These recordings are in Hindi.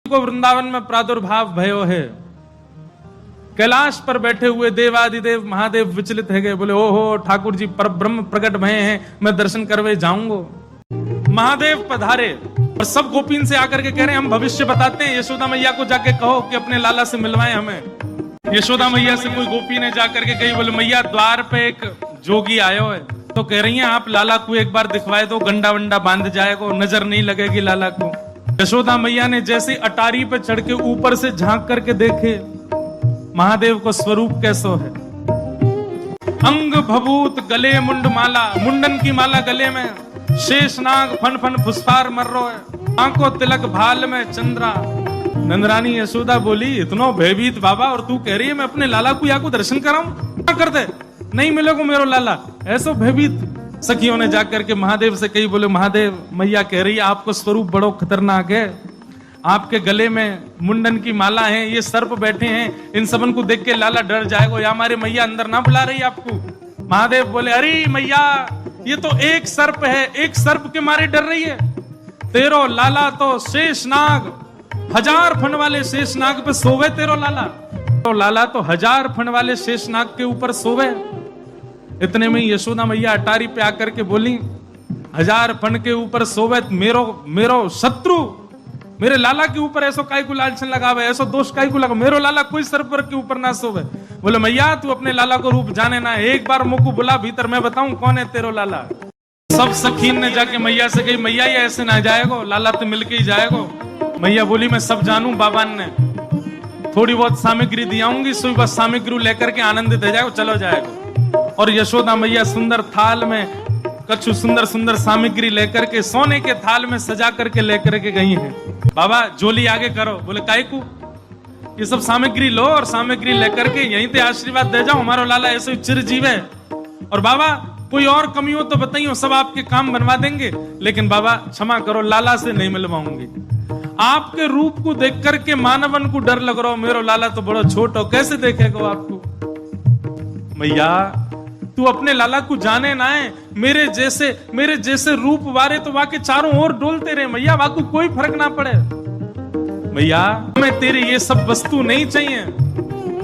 को वृंदावन में प्रादुर्भाव भयो है। कैलाश पर बैठे हुए देवादिदेव महादेव विचलित है गए, बोले ओहो ठाकुर जी पर ब्रह्म प्रकट भये हैं, मैं दर्शन करवे जाऊंगो। महादेव पधारे और सब गोपीन से आकर के कह रहे हैं हम भविष्य बताते हैं, यशोदा मैया को जाके कहो कि अपने लाला से मिलवाएं हमें। यशोदा मैया से कोई गोपी ने जाकर के कही, बोले मैया द्वार पे एक जोगी आयो है, तो कह रही हैं आप लाला को एक बार दिखवाए दो, गंडा वंडा बांध जाएगा, नजर नहीं लगेगी लाला को। यशोदा मैया ने जैसे अटारी पे चढ़ के ऊपर से झांक करके देखे महादेव को स्वरूप कैसो है। अंग भभूत गले मुंड माला, मुंडन की माला गले में, शेषनाग फन फन फुसफार मर्रो है, आंखों तिलक भाल में चंद्रा। नंदरानी यशोदा बोली इतनो भयभीत बाबा, और तू कह रही है मैं अपने लाला को या को दर्शन कराऊं, क्या कर दे, नहीं मिलेगा मेरो लाला, ऐसो भयभीत। सखियों ने जाकर के महादेव से कही, बोले महादेव मैया कह रही है आपको स्वरूप बड़ो खतरनाक है, आपके गले में मुंडन की माला है, ये सर्प बैठे हैं, इन सबन को देख के लाला डर जाएगा, या हमारे मैया अंदर ना बुला रही आपको। महादेव बोले अरे मैया ये तो एक सर्प है, एक सर्प के मारे डर रही है, तेरो लाला तो शेषनाग, 1000 फण वाले शेषनाग पे सोवे तेरो लाला, तो लाला तो 1000 फण वाले शेषनाग के ऊपर सोवे। इतने में यशोदा मैया अटारी पे आकर के बोली 1000 फण के ऊपर सोवे मेरो शत्रु, मेरे लाला के ऊपर ऐसो काय को लालचन लगावे, ऐसो दोष काय को लगा, मेरो लाला कोई सर्पर के ऊपर ना सोवे। बोले मैया तू अपने लाला को रूप जाने ना, एक बार मुझको बुला भीतर, मैं बताऊं कौन है तेरो लाला। सब सखीन ने जाके मैया से कही मैया ये ऐसे ना जाएगो, लाला तो मिलके ही जाएगो। मैया बोली मैं सब जानू, बाबा ने थोड़ी बहुत सामग्री दियाऊंगी, सुई बस सामग्री लेकर के आनंदित हो जाएगो, चलो जाएगो। और यशोदा मैया सुंदर थाल में कछु सुंदर सुंदर सामग्री लेकर के सोने के थाल में सजा करके लेकर के गई हैं। बाबा जोली आगे करो, बोले काय को, ये सब सामग्री लो और सामग्री लेकर के यहीं पे आशीर्वाद दे जाओ, हमारा लाला ऐसे चिरजीव है। और बाबा कोई और कमी हो तो बताइए, सब आपके काम बनवा देंगे, लेकिन बाबा क्षमा करो लाला से नहीं मिलवाऊंगी। आपके रूप को देख करके मानवन को डर लग रहा हो, मेरा लाला तो बड़ा छोट हो, कैसे देखेगा आपको। मैया तू अपने लाला को जाने ना है, मेरे जैसे रूप वारे तो वाके चारों ओर डोलते रहे मैया, वाको कोई फर्क ना पड़े। मैया हमें तेरे ये सब वस्तु नहीं चाहिए,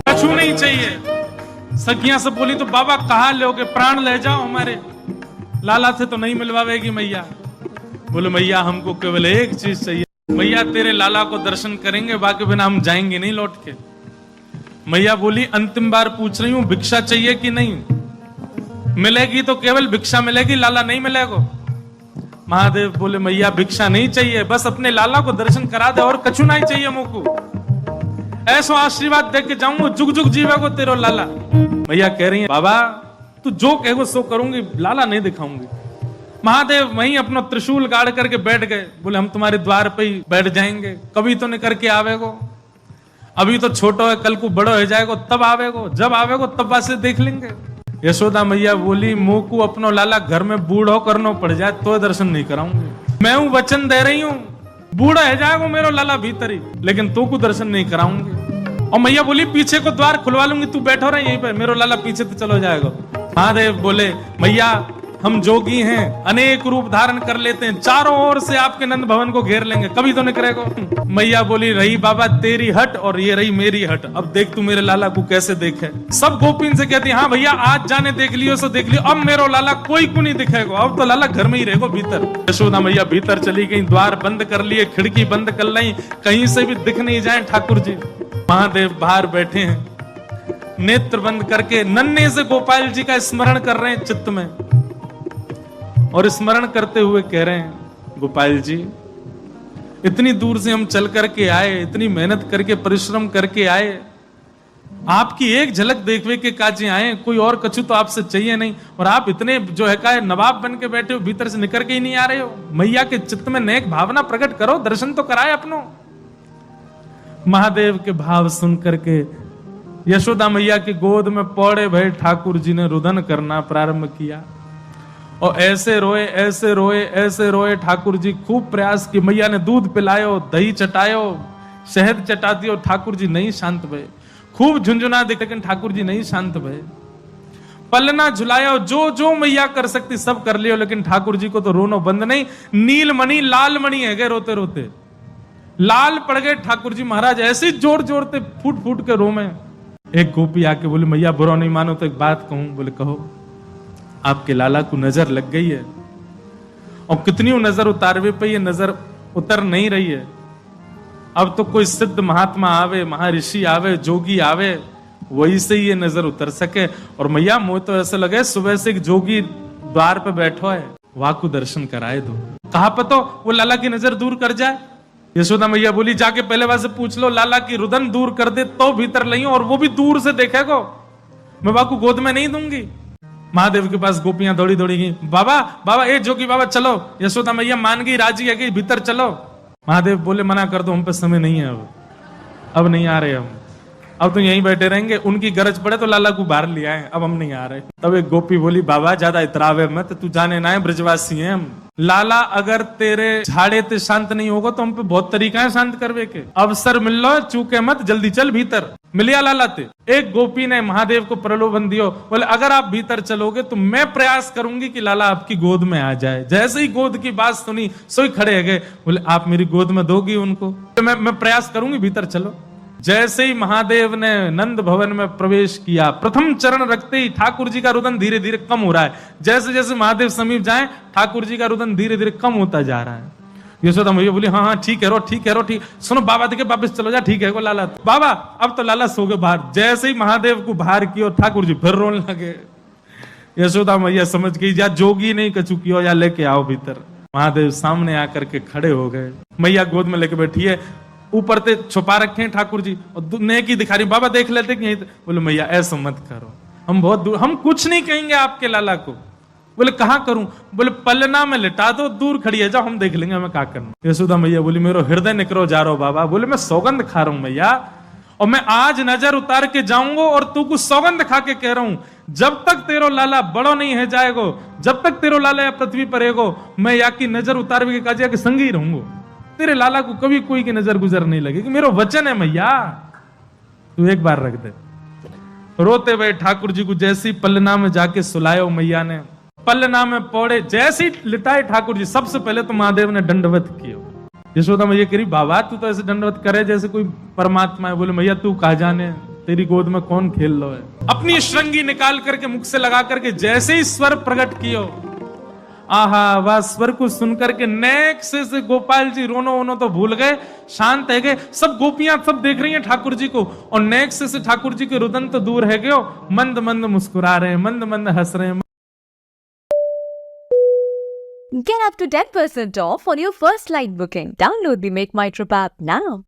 कछु नहीं चाहिए। सखियां सब बोली तो बाबा कहा लोगे, प्राण ले जाओ, हमारे लाला थे तो नहीं मिलवावेगी मैया। बोले मैया हमको केवल एक चीज चाहिए, मैया तेरे लाला को दर्शन करेंगे, बाकी बिना हम जाएंगे नहीं लौट के। मैया बोली अंतिम बार पूछ रही हूं भिक्षा चाहिए कि नहीं, मिलेगी तो केवल भिक्षा मिलेगी, लाला नहीं मिलेगा। महादेव बोले मैया भिक्षा नहीं चाहिए, बस अपने लाला को दर्शन करा दे और कछु नहीं चाहिए मुझको, ऐसा आशीर्वाद दे के जाऊंगा, जुग जुग जीवेगो तेरो लाला। मैया कह रही है बाबा तू जो कहेगो सो करूंगी, लाला नहीं दिखाऊंगी। महादेव वहीं अपना त्रिशूल गाड़ करके बैठ गए, बोले हम तुम्हारे द्वार पे ही बैठ जाएंगे, कभी तो नहीं करके आवेगो, अभी तो छोटो है, कल को बड़ो हो जाएगो तब आवेगो, जब आवेगो तब वासे देख लेंगे। यशोदा मैया बोली मुंह को अपनो लाला घर में बूढ़ो करनो पड़ जाए तो दर्शन नहीं कराऊंगी, मैं हूं वचन दे रही हूं, बूढ़ा है जाएगा मेरो लाला भीतर ही, लेकिन तू को दर्शन नहीं कराऊंगी। और मैया बोली पीछे को द्वार खुलवा लूंगी, तू बैठो रहे यहीं पर, मेरो लाला पीछे तो चलो जाएगा। महादेव बोले मैया हम जोगी हैं, अनेक रूप धारण कर लेते हैं, चारों ओर से आपके नंद भवन को घेर लेंगे, कभी तो नहीं करेगा। मैया बोली रही बाबा तेरी हट और ये रही मेरी हट, अब देख तू मेरे लाला को कैसे देखे। सब गोपीन से कहती हाँ भैया आज जाने देख लियो सो देख लियो, अब मेरो लाला कोई को नहीं दिखेगा, अब तो लाला घर में ही रहेगा भीतर। यशोदा मैया भीतर चली गई, द्वार बंद कर लिए, खिड़की बंद कर ली, कहीं से भी दिख नहीं जाए ठाकुर जी। महादेव बाहर बैठे हैं, नेत्र बंद करके नन्हे से गोपाल जी का स्मरण कर रहे हैं चित्त में, और स्मरण करते हुए कह रहे हैं गोपाल जी इतनी दूर से हम चल करके आए, इतनी मेहनत करके परिश्रम करके आए, आपकी एक झलक देखने के काजे आए, कोई और कछु तो आपसे चाहिए नहीं, और आप इतने जो है का नवाब बन के बैठे हो, भीतर से निकल के ही नहीं आ रहे हो। मैया के चित्त में नेक भावना प्रकट करो, दर्शन तो कराए अपनो। महादेव के भाव सुन करके यशोदा मैया की गोद में पौड़े भय ठाकुर जी ने रुदन करना प्रारंभ किया, और ऐसे रोए ऐसे रोए ऐसे रोए। ठाकुर जी खूब प्रयास की, मैया ने दूध पिलायो, दही चटायो, शहद चटा दियो, ठाकुर जी नहीं शांत भये। खूब झुंझुना देख, लेकिन ठाकुर जी नहीं शांत भये। पलना झुलायो, जो जो मैया कर सकती सब कर लियो, लेकिन ठाकुर जी को तो रोनो बंद नहीं। नीलमणि लाल मणि है गए रोते रोते, लाल पड़ गए ठाकुर जी महाराज, ऐसे जोर जोर से फूट फूट के रो में। एक गोपी आके बोले मैया बुरा नहीं मानो तो एक बात कहूं। बोले कहो। आपके लाला को नजर लग गई है, और कितनी नजर उतारवे पे ये नजर उतर नहीं रही है। अब तो कोई सिद्ध महात्मा आवे, महर्षि आवे, जोगी आवे, वही से ये नजर उतर सके। और मैया मुझे तो ऐसा लगे सुबह से एक जोगी द्वार पे बैठो है, वहां को दर्शन कराए दो। कहा पतो वो लाला की नजर दूर कर जाए। यशोदा मैया बोली जाके पहले वहां से पूछ लो, लाला की रुदन दूर कर दे तो भीतर नहीं, और वो भी दूर से देखेगो, मैं बाबा को गोद में नहीं दूंगी। महादेव के पास गोपियां दौड़ी दौड़ी गई, बाबा बाबा ए जोगी बाबा चलो। यशोदा मैया मान गई, राजी है कि भीतर चलो। महादेव बोले मना कर दो, हम पे समय नहीं है, अब नहीं आ रहे हम, अब तो यहीं बैठे रहेंगे, उनकी गरज पड़े तो लाला को बाहर ले आए, अब हम नहीं आ रहे। तब एक गोपी बोली बाबा ज्यादा इतरावे मत, तू जाने ना है ब्रजवासी हैं हम। लाला अगर तेरे झाड़े ते शांत नहीं होगा तो हम पे बहुत तरीका है शांत करवे के, अवसर मिल लो चूके मत, जल्दी चल भीतर। मिलिया लाला ते। एक गोपी ने महादेव को प्रलोभन दियो, बोले अगर आप भीतर चलोगे तो मैं प्रयास करूंगी कि लाला आपकी गोद में आ जाए। जैसे ही गोद की बात सुनी सोई खड़े है गए, बोले आप मेरी गोद में दोगी उनको? तो मैं प्रयास करूंगी, भीतर चलो। जैसे ही महादेव ने नंद भवन में प्रवेश किया, प्रथम चरण रखते ही ठाकुर जी का रुदन धीरे धीरे कम हो रहा है। जैसे जैसे महादेव समीप जाए ठाकुर जी का रुदन धीरे धीरे कम होता जा रहा है। यशोदा मैया बोली हाँ हाँ ठीक है रो, ठीक है रो, ठीक। सुनो बाबा देखे वापस चलो जा, ठीक है को लाला बाबा। अब तो लाला सो गए बाहर। जैसे ही महादेव को बाहर किया ठाकुर जी फिर रोने लगे। यशोदा मैया समझ गई या जोगी नहीं कछु किया, या लेके आओ भीतर। महादेव सामने आकर के खड़े हो गए, मैया गोद में लेके बैठी है, ऊपर ते छुपा रखे हैं ठाकुर जी, और नेकी दिखा रही। बाबा देख लेते कि बोले मैया ऐसा मत करो, हम बहुत दूर, हम कुछ नहीं कहेंगे आपके लाला को। बोले कहाँ करूं? बोले पलना में लिटा दो, दूर खड़ी है, जाओ हम देख लेंगे हमें क्या करना। यशोदा मैया बोली मेरा हृदय निकरो जा रहा हो बाबा। बोले मैं सौगंध खा रहा हूं मैया, और मैं आज नजर उतार के जाऊंगा, और तू कुछ सौगंध खा के कह रहा हूं, जब तक तेरो लाला बड़ो नहीं है जाएगो, जब तक तेरो लाला या पृथ्वी पर रहेगो, मैं या की नजर उतार के काजिया के संग ही रहूंगा। तेरे लाला को कभी कोई की नजर गुजर नहीं लगेगी, मेरा वचन है मैया, तू एक बार रख दे। रोते हुए ठाकुर जी को जैसी पलना में जाके सुलायो मैया ने, पलना में पौड़े जैसे ही लिटाए ठाकुर जी, सबसे पहले तो महादेव ने दंडवत किया। यशोदा मैया कह रही बाबा तू तो ऐसे दंडवत करे जैसे कोई परमात्मा है। बोले मैया तू कहा जाने, तेरी गोद में कौन खेल लो है। अपनी श्रृंगी निकाल करके मुख से लगा करके जैसे ही स्वर प्रकट कियो, आहा वह स्वर को सुनकर के नेक से गोपाल जी रोनो वोनो तो भूल गए, शांत है गए। सब गोपियां सब देख रही हैं ठाकुर जी को, और नेक से ठाकुर जी के रुदन तो दूर है गयो, मंद मंद मुस्कुरा रहे हैं, मंद मंद हंस रहे हैं। Get up to 10% off on your first flight booking. Download the Make My Trip app now.